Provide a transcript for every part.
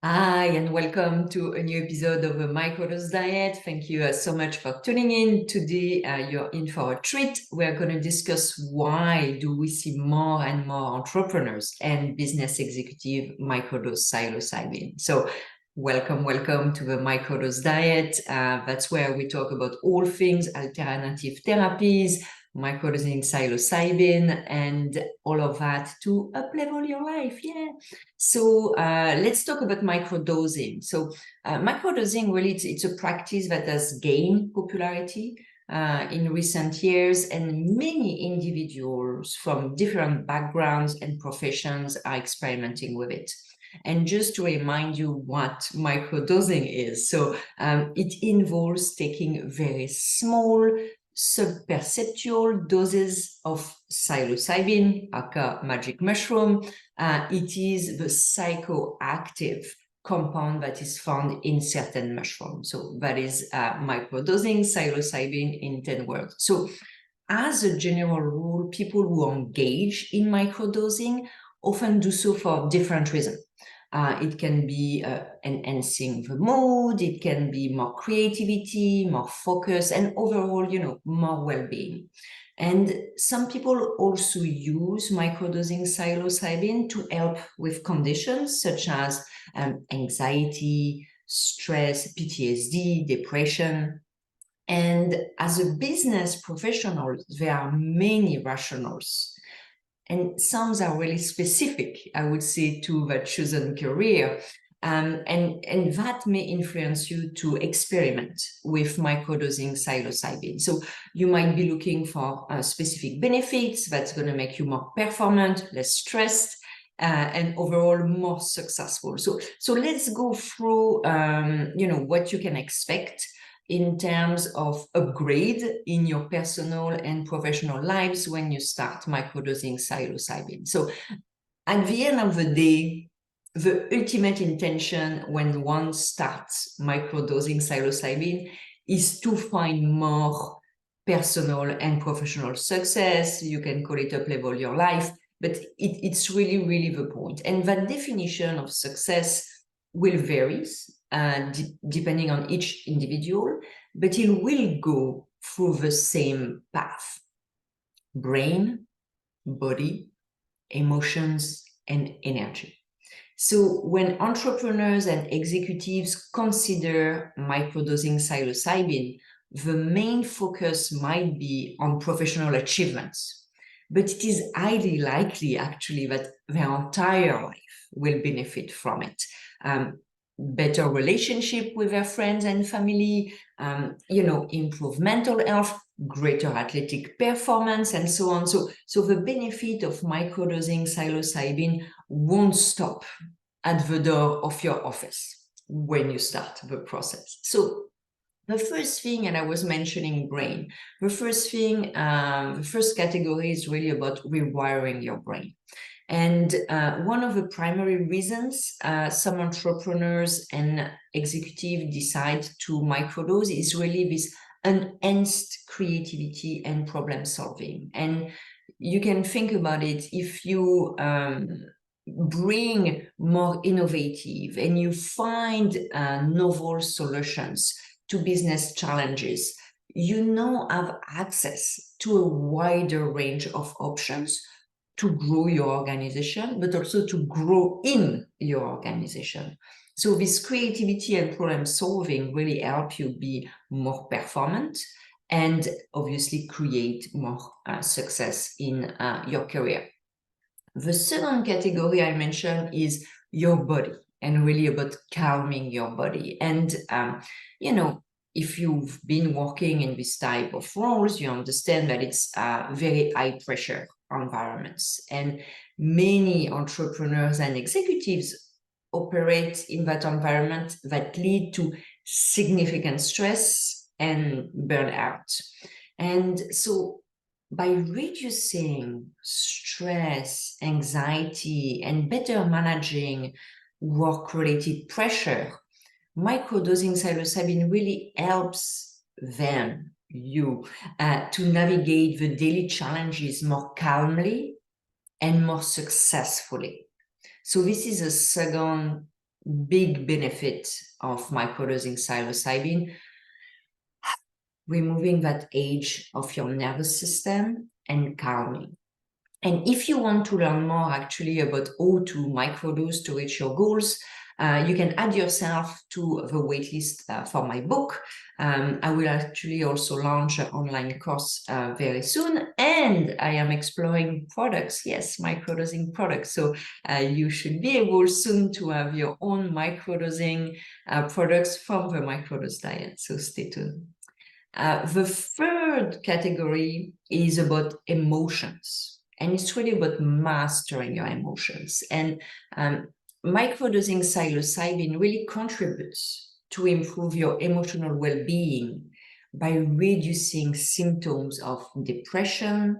Hi, and welcome to a new episode of the Microdose Diet. Thank you so much for tuning in. Today, you're in for a treat. We're going to discuss why do we see more and more entrepreneurs and business executive microdose psilocybin. So welcome to the Microdose Diet. That's where we talk about all things alternative therapies, microdosing psilocybin, and all of that to up-level your life. Yeah. So let's talk about microdosing. So microdosing, really, it's a practice that has gained popularity in recent years, and many individuals from different backgrounds and professions are experimenting with it. And just to remind you what microdosing is, so it involves taking very small subperceptual doses of psilocybin, aka magic mushroom. It is the psychoactive compound that is found in certain mushrooms. So that is microdosing psilocybin in 10 words. So as a general rule, people who engage in microdosing often do so for different reasons. It can be enhancing the mood, it can be more creativity, more focus, and overall, more well-being. And some people also use microdosing psilocybin to help with conditions such as anxiety, stress, PTSD, depression. And as a business professional, there are many rationales. And some are really specific, I would say, to that chosen career. And that may influence you to experiment with microdosing psilocybin. So you might be looking for specific benefits that's going to make you more performant, less stressed, and overall more successful. So let's go through, what you can expect in terms of upgrade in your personal and professional lives when you start microdosing psilocybin. So at the end of the day, the ultimate intention when one starts microdosing psilocybin is to find more personal and professional success. You can call it up-level your life, but it's really, really the point. And that definition of success will vary depending on each individual, but it will go through the same path: brain, body, emotions, and energy. So when entrepreneurs and executives consider microdosing psilocybin, the main focus might be on professional achievements, but it is highly likely actually that their entire life will benefit from it. Better relationship with their friends and family, improve mental health, greater athletic performance, and so on. So the benefit of microdosing psilocybin won't stop at the door of your office when you start the process. So the first thing, and I was mentioning brain, the first category is really about rewiring your brain. And one of the primary reasons some entrepreneurs and executives decide to microdose is really this enhanced creativity and problem solving. And you can think about it: if you bring more innovative and you find novel solutions to business challenges, you now have access to a wider range of options to grow your organization, but also to grow in your organization. So this creativity and problem solving really help you be more performant and obviously create more success in your career. The second category I mentioned is your body, and really about calming your body. And, if you've been working in this type of roles, you understand that it's very high pressure environments. And many entrepreneurs and executives operate in that environment that lead to significant stress and burnout. And so by reducing stress, anxiety, and better managing work-related pressure, microdosing psilocybin really helps you to navigate the daily challenges more calmly and more successfully. So this is a second big benefit of microdosing psilocybin: removing that edge of your nervous system and calming. And if you want to learn more actually about how to microdose to reach your goals, you can add yourself to the waitlist for my book. I will actually also launch an online course very soon, and I am exploring products, yes, microdosing products. So you should be able soon to have your own microdosing products from the Microdose Diet. So stay tuned. The third category is about emotions, and it's really about mastering your emotions. And microdosing psilocybin really contributes to improve your emotional well-being by reducing symptoms of depression,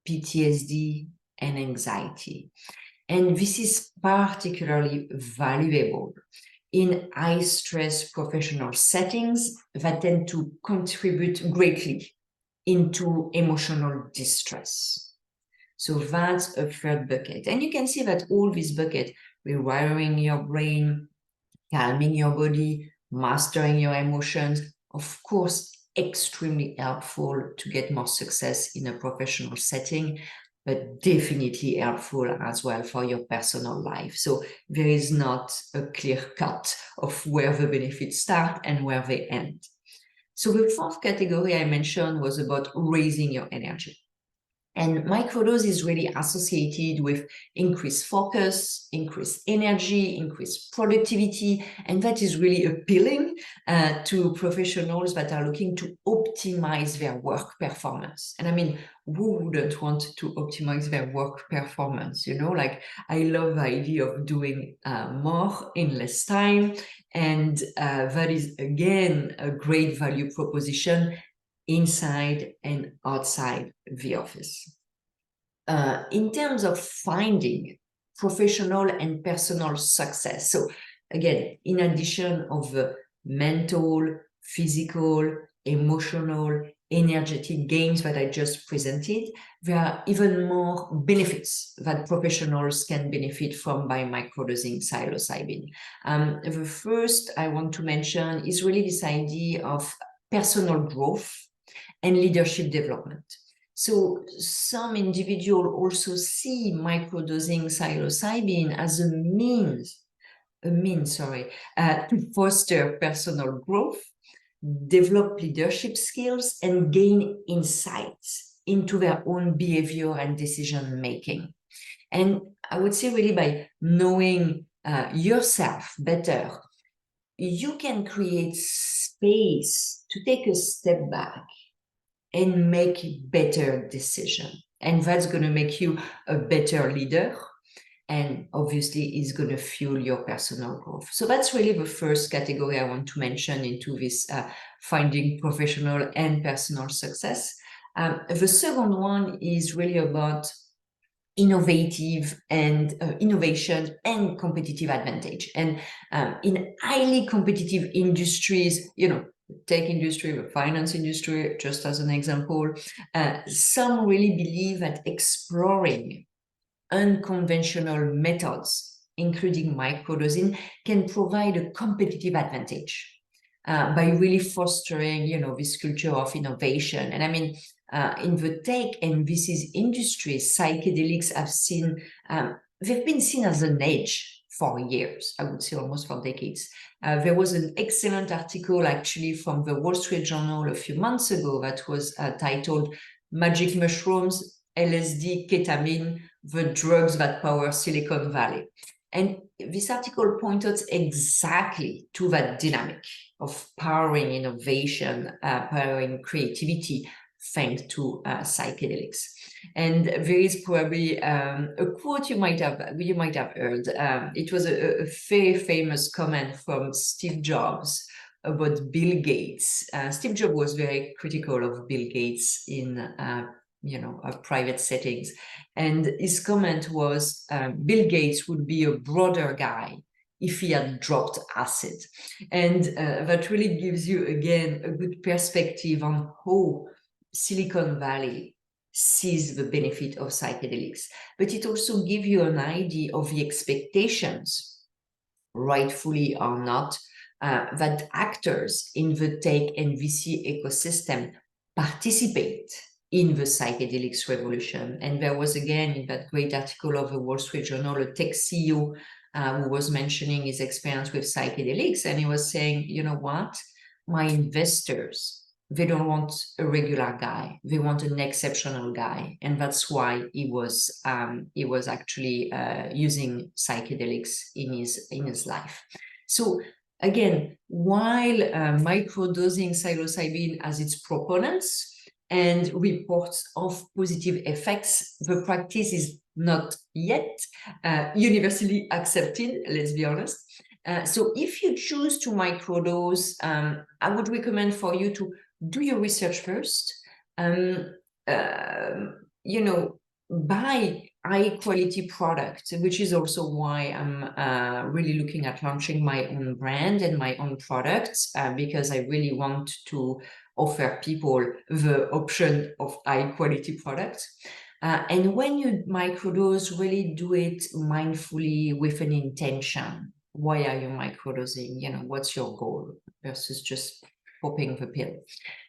PTSD, and anxiety. And this is particularly valuable in high-stress professional settings that tend to contribute greatly into emotional distress. So that's a third bucket. And you can see that all these buckets, rewiring your brain, calming your body, mastering your emotions, of course, extremely helpful to get more success in a professional setting, but definitely helpful as well for your personal life. So there is not a clear cut of where the benefits start and where they end. So the fourth category I mentioned was about raising your energy. And microdose is really associated with increased focus, increased energy, increased productivity, and that is really appealing to professionals that are looking to optimize their work performance. And I mean, who wouldn't want to optimize their work performance? You know, like I love the idea of doing more in less time, and that is again a great value proposition inside and outside the office. In terms of finding professional and personal success, so again, in addition of the mental, physical, emotional, energetic gains that I just presented, there are even more benefits that professionals can benefit from by microdosing psilocybin. The first I want to mention is really this idea of personal growth and leadership development. So some individuals also see microdosing psilocybin as a means to foster personal growth, develop leadership skills, and gain insights into their own behavior and decision making. And I would say really by knowing yourself better, you can create space to take a step back and make better decisions. And that's going to make you a better leader, and obviously is going to fuel your personal growth. So that's really the first category I want to mention into this finding professional and personal success. The second one is really about innovation and competitive advantage. And in highly competitive industries, you know, tech industry, the finance industry, just as an example, some really believe that exploring unconventional methods, including microdosing, can provide a competitive advantage by really fostering, you know, this culture of innovation. And I mean, in the tech and VC's industry, psychedelics they've been seen as an edge for years, I would say almost for decades. There was an excellent article actually from the Wall Street Journal a few months ago that was titled "Magic Mushrooms, LSD, Ketamine, the Drugs That Power Silicon Valley." And this article pointed exactly to that dynamic of powering innovation, powering creativity, thanks to psychedelics. And there is probably a quote you might have heard. It was a very famous comment from Steve Jobs about Bill Gates. Steve Jobs was very critical of Bill Gates in private settings, and his comment was, Bill Gates would be a broader guy if he had dropped acid. And that really gives you again a good perspective on how Silicon Valley sees the benefit of psychedelics, but it also gives you an idea of the expectations rightfully or not, that actors in the tech and VC ecosystem participate in the psychedelics revolution. And there was, again, in that great article of the Wall Street Journal, a tech CEO who was mentioning his experience with psychedelics. And he was saying, you know what, my investors, they don't want a regular guy. They want an exceptional guy. And that's why he was actually using psychedelics in his life. So again, while microdosing psilocybin has its proponents and reports of positive effects, the practice is not yet universally accepted, let's be honest. So if you choose to microdose, I would recommend for you to do your research first. Buy high quality product, which is also why I'm really looking at launching my own brand and my own products, because I really want to offer people the option of high quality products. And when you microdose, really do it mindfully with an intention. Why are you microdosing? What's your goal versus just popping the pill?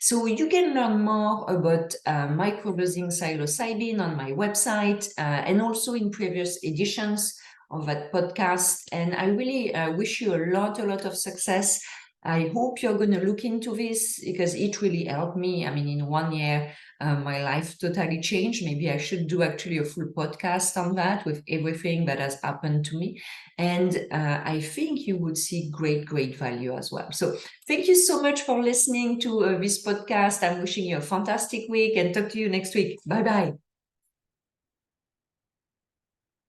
So you can learn more about microdosing psilocybin on my website and also in previous editions of that podcast. And I really wish you a lot of success. I hope you're going to look into this because it really helped me. I mean, in 1 year, my life totally changed. Maybe I should do actually a full podcast on that with everything that has happened to me. And I think you would see great value as well. So thank you so much for listening to this podcast. I'm wishing you a fantastic week and talk to you next week. Bye-bye.